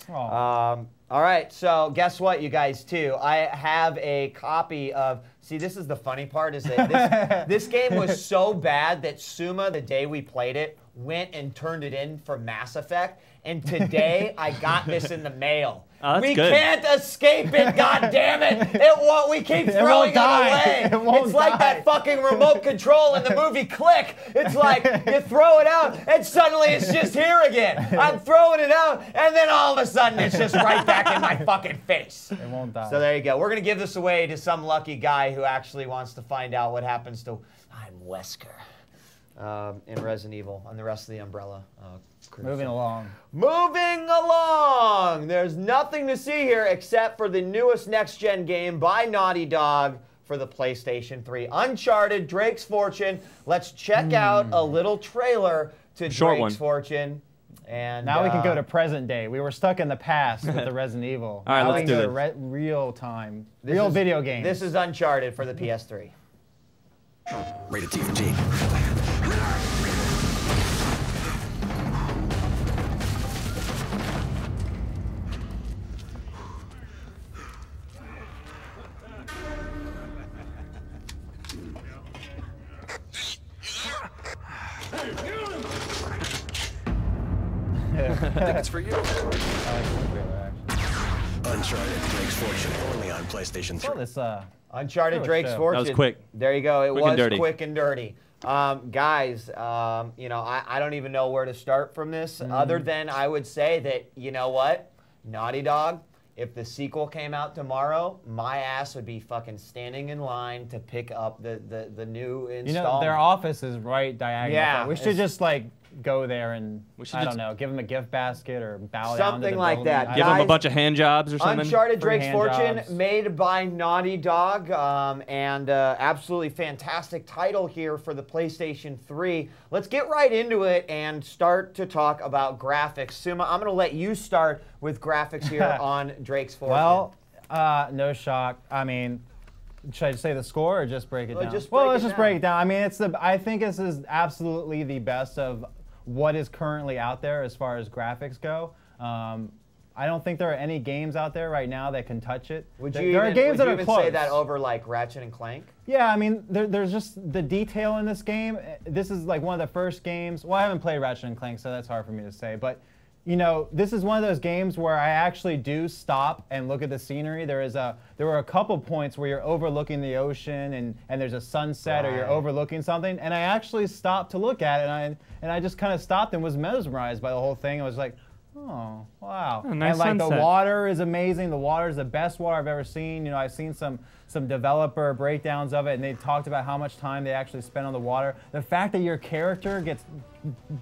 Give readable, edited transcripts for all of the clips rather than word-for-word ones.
All right, so guess what, you guys, too? I have a copy of... See, this is the funny part, is that this game was so bad that Suma, the day we played it, went and turned it in for Mass Effect, and today I got this in the mail. Oh, we good. can't escape it, goddammit! It won't. We keep throwing it away. It's like that fucking remote control in the movie Click. It's like you throw it out, and suddenly it's just here again. I'm throwing it out, and then all of a sudden it's just right back in my fucking face. It won't die. So there you go. We're gonna give this away to some lucky guy who actually wants to find out what happens to I'm Wesker in Resident Evil and the rest of the Umbrella. Crew. Moving along. Moving along! There's nothing to see here except for the newest next-gen game by Naughty Dog for the PlayStation 3. Uncharted, Drake's Fortune. Let's check out a little trailer to Drake's Fortune. And now we can go to present day. We were stuck in the past with the Resident Evil. All right, now let's we do can go to real time, real video games. This is Uncharted for the PS3. Rated T for G. I think it's for you. Uncharted Drake's Fortune, only on PlayStation 3. Well, this, Uncharted Drake's Fortune. That was quick. There you go. It Quick was and dirty. quick and dirty. Guys, you know, I don't even know where to start from this, other than I would say that, you know what? Naughty Dog, if the sequel came out tomorrow, my ass would be fucking standing in line to pick up the new installment. you know, their office is right diagonal. Yeah, we should just, like, go there and, I don't just know, give them a gift basket or bow down to something the like building. that. Give Guys, them a bunch of hand jobs or something. Uncharted Free Drake's hand Fortune, jobs. made by Naughty Dog, and absolutely fantastic title here for the PlayStation 3. Let's get right into it and start to talk about graphics. Suma, I'm going to let you start with graphics here on Drake's Fortune. Well, no shock. I mean, should I say the score or just break it down? Just well, break let's it just down. break it down. I mean, I think this is absolutely the best of what is currently out there as far as graphics go. I don't think there are any games out there right now that can touch it. There are games that are close. Say that over like Ratchet and Clank? Yeah, I mean, there's just the detail in this game. This is like one of the first games. Well, I haven't played Ratchet and Clank, so that's hard for me to say. But you know, this is one of those games where I actually do stop and look at the scenery. There were a couple points where you're overlooking the ocean and there's a sunset, or you're overlooking something, and I actually stopped to look at it, and I just kind of stopped and was mesmerized by the whole thing. I was like, oh, wow. A nice and like sunset. the water is amazing. The water is the best water I've ever seen. You know, I've seen some developer breakdowns of it, and they talked about how much time they actually spent on the water. The fact that your character gets,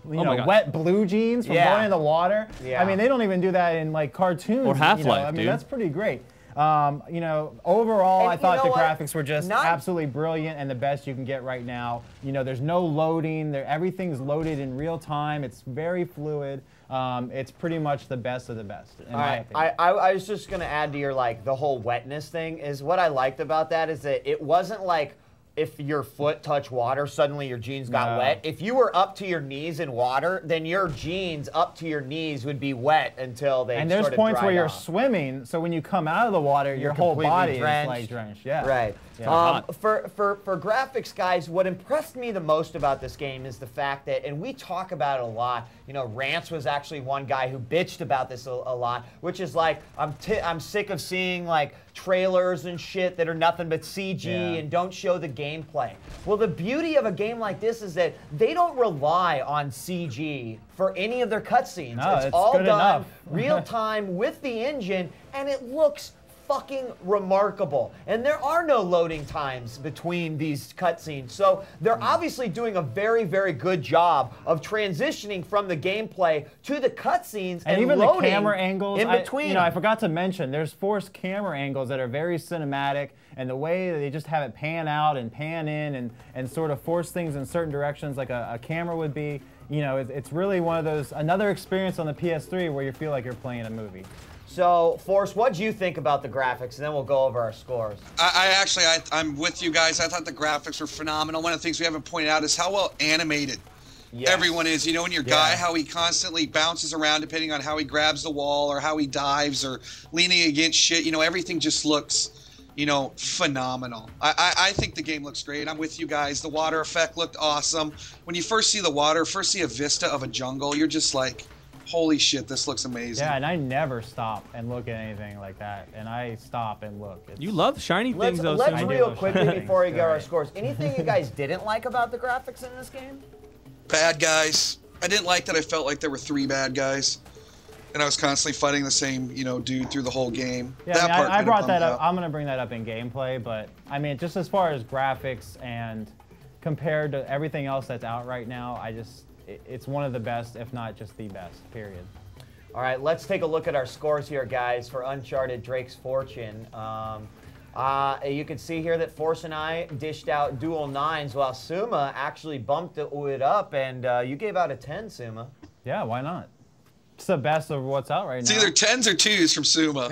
you know, wet blue jeans from going in the water. Yeah. I mean, they don't even do that in like cartoons. Or Half-Life, you know? I mean, dude. that's pretty great. You know, overall, And I thought you the know what? graphics were just absolutely brilliant and the best you can get right now. You know, there's no loading. Everything's loaded in real time. It's very fluid. It's pretty much the best of the best, in my opinion. I was just going to add to your, like, the whole wetness thing, is what I liked about that is that it wasn't like if your foot touched water, suddenly your jeans got wet. If you were up to your knees in water, then your jeans up to your knees would be wet until they And there's sort of points where dried you're off. swimming, so when you come out of the water, your whole completely body drenched. is like drenched. Yeah. Right. Yeah. For graphics, guys, what impressed me the most about this game is the fact that, and we talk about it a lot, you know, Rance was actually one guy who bitched about this a lot, which is like, I'm sick of seeing like trailers and shit that are nothing but CG and don't show the gameplay. Well, the beauty of a game like this is that they don't rely on CG for any of their cutscenes. No, it's it's all good done enough. real time with the engine, and it looks fucking remarkable. And there are no loading times between these cutscenes. So they're obviously doing a very, very good job of transitioning from the gameplay to the cutscenes and even loading the camera angles in between. You know, I forgot to mention, there's forced camera angles that are very cinematic, and the way that they just have it pan out and pan in and sort of force things in certain directions like a camera would be. You know, it's really one of those, another experience on the PS3 where you feel like you're playing a movie. So, Forrest, what do you think about the graphics? And then we'll go over our scores. I'm with you guys. I thought the graphics were phenomenal. One of the things we haven't pointed out is how well animated everyone is. You know, in your guy, how he constantly bounces around depending on how he grabs the wall or how he dives or leaning against shit. You know, everything just looks, you know, phenomenal. I think the game looks great. I'm with you guys. The water effect looked awesome. When you first see the water, first see a vista of a jungle, you're just like, holy shit, this looks amazing. Yeah, and I never stop and look at anything like that. And I stop and look. You love shiny things, though. Let's real quickly before we get our scores. Anything you guys didn't like about the graphics in this game? Bad guys. I didn't like that I felt like there were 3 bad guys. And I was constantly fighting the same, you know, dude through the whole game. Yeah, that part I brought that up. out. I'm going to bring that up in gameplay. But, I mean, just as far as graphics and compared to everything else that's out right now, it's one of the best, if not just the best, period. All right, let's take a look at our scores here, guys, for Uncharted Drake's Fortune. You can see here that Force and I dished out dual 9s, while Suma actually bumped it up, and you gave out a 10, Suma. Yeah, why not? It's the best of what's out right now. It's either 10s or 2s from Suma.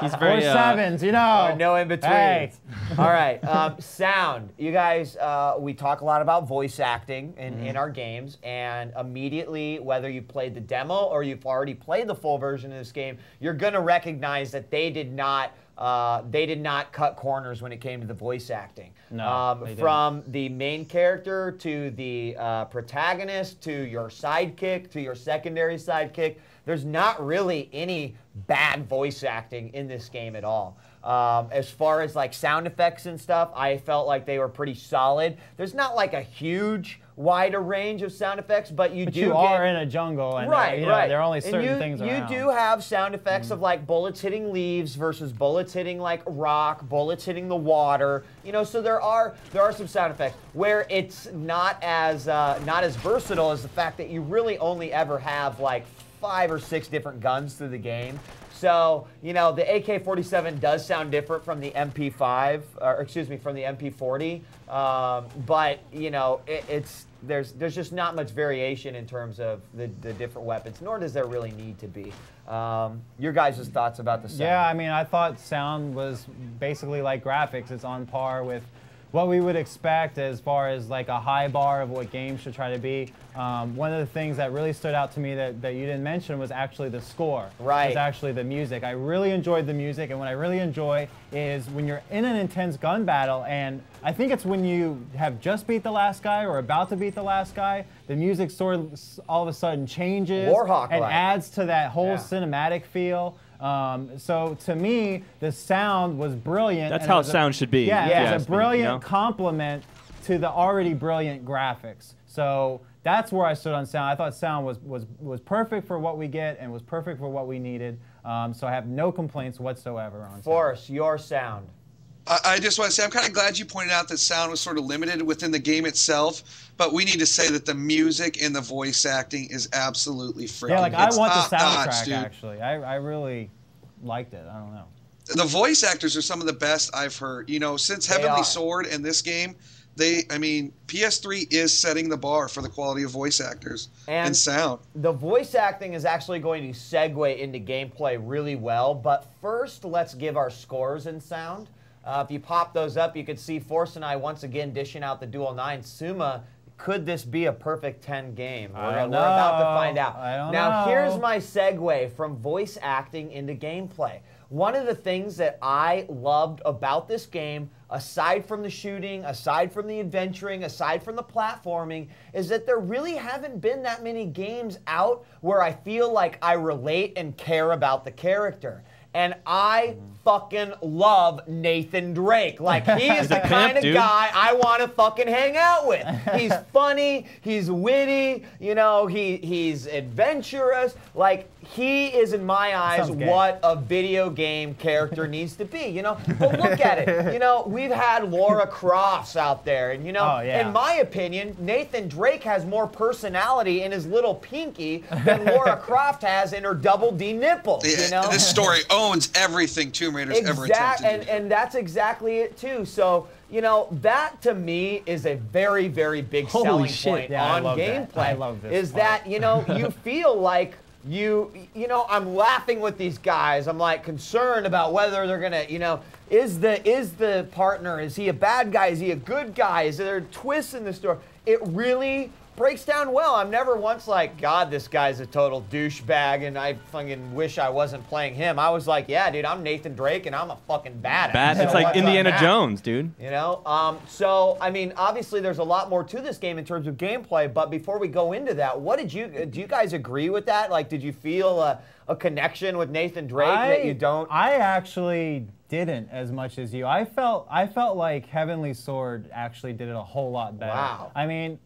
He's very, or 7s, you know. Or no in between. Hey. All right, sound. You guys, we talk a lot about voice acting in our games, and immediately, whether you played the demo or you've already played the full version of this game, you're gonna recognize that they did not cut corners when it came to the voice acting. No, from the main character to the protagonist to your sidekick to your secondary sidekick, there's not really any bad voice acting in this game at all. As far as like sound effects and stuff, I felt like they were pretty solid. There's not like a huge wider range of sound effects, but you are in a jungle, and right. there are only certain things around. You do have sound effects of like bullets hitting leaves versus bullets hitting like rock, bullets hitting the water. You know, so there are some sound effects where it's not as versatile as the fact that you really only ever have like 5 or 6 different guns through the game. So, you know, the AK-47 does sound different from the MP5, or excuse me, from the MP40. But, you know, there's just not much variation in terms of the different weapons, nor does there really need to be. Your guys' thoughts about the sound? Yeah, I mean, I thought sound was basically like graphics. It's on par with what we would expect as far as like a high bar of what games should try to be. One of the things that really stood out to me that you didn't mention was actually the score. Right. Was actually the music. I really enjoyed the music, and what I really enjoy is when you're in an intense gun battle, and I think it's when you have just beat the last guy or about to beat the last guy, the music sort of all of a sudden changes and adds to that whole cinematic feel. So to me, the sound was brilliant. That's how sound should be. Yeah, it's a brilliant complement to the already brilliant graphics. So that's where I stood on sound. I thought sound was perfect for what we get and was perfect for what we needed. So I have no complaints whatsoever on sound. Force, your sound. I just want to say, I'm kind of glad you pointed out that sound was sort of limited within the game itself, but we need to say that the music and the voice acting is absolutely freaking. Yeah, like I want the soundtrack, actually. I really liked it. I don't know. The voice actors are some of the best I've heard. You know, since Heavenly Sword and this game, I mean, PS3 is setting the bar for the quality of voice actors and sound. The voice acting is actually going to segue into gameplay really well, but first let's give our scores in sound. If you pop those up, you can see Force and I once again dishing out the dual 9. Suma, could this be a perfect 10 game? We're about to find out. I don't know. Now, here's my segue from voice acting into gameplay. One of the things that I loved about this game, aside from the shooting, aside from the adventuring, aside from the platforming, is that there really haven't been that many games out where I feel like I relate and care about the character. And I fucking love Nathan Drake. Like, he is the kind of guy I want to fucking hang out with. He's funny, he's witty, you know, he's adventurous. Like, he is, in my eyes, what a video game character needs to be, you know? But look at it. You know, we've had Lara Crofts out there, and, you know, in my opinion, Nathan Drake has more personality in his little pinky than Lara Croft has in her double D nipples, you know? This story owns everything Tomb Raider's ever attempted to do. And that's exactly it, too. So, you know, that to me is a very, very big selling point on gameplay. I love this is that, you know, you feel like you know, I'm laughing with these guys. I'm like concerned about whether they're gonna, you know, is the partner, is he a bad guy? Is he a good guy? Is there twists in the story? It really breaks down well. I'm never once like, God, this guy's a total douchebag, and I fucking wish I wasn't playing him. I was like, yeah, dude, I'm Nathan Drake, and I'm a fucking badass. It's like Indiana Jones, dude. You know? So, I mean, obviously there's a lot more to this game in terms of gameplay, but before we go into that, do you guys agree with that? Like, did you feel a connection with Nathan Drake that you don't? I actually didn't as much as you. I felt like Heavenly Sword actually did it a whole lot better. Wow. I mean,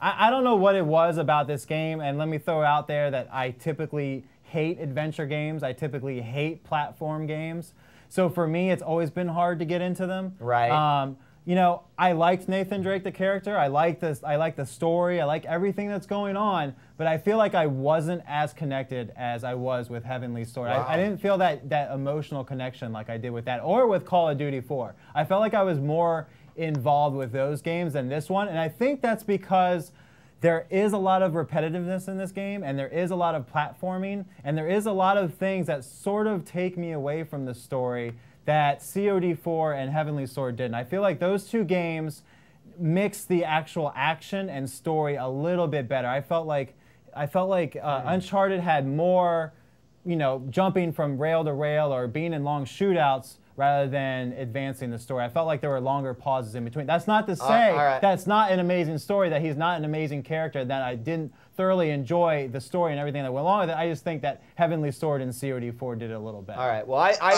I don't know what it was about this game, and let me throw out there that I typically hate adventure games. I typically hate platform games. So for me, it's always been hard to get into them. Right. You know, I liked Nathan Drake, the character. I like the story. I like everything that's going on. But I feel like I wasn't as connected as I was with Heavenly Sword. Wow. I didn't feel that emotional connection like I did with that, or with Call of Duty 4. I felt like I was more involved with those games than this one, and I think that's because there is a lot of repetitiveness in this game, and there is a lot of platforming, and there is a lot of things that sort of take me away from the story that COD4 and Heavenly Sword didn't. I feel like those two games mix the actual action and story a little bit better. I felt like Uncharted had more, you know, jumping from rail to rail or being in long shootouts rather than advancing the story. I felt like there were longer pauses in between. That's not to say that's not an amazing story, that he's not an amazing character, that I didn't thoroughly enjoy the story and everything that went along with it. I just think that Heavenly Sword and COD4 did it a little better. All right. Well, I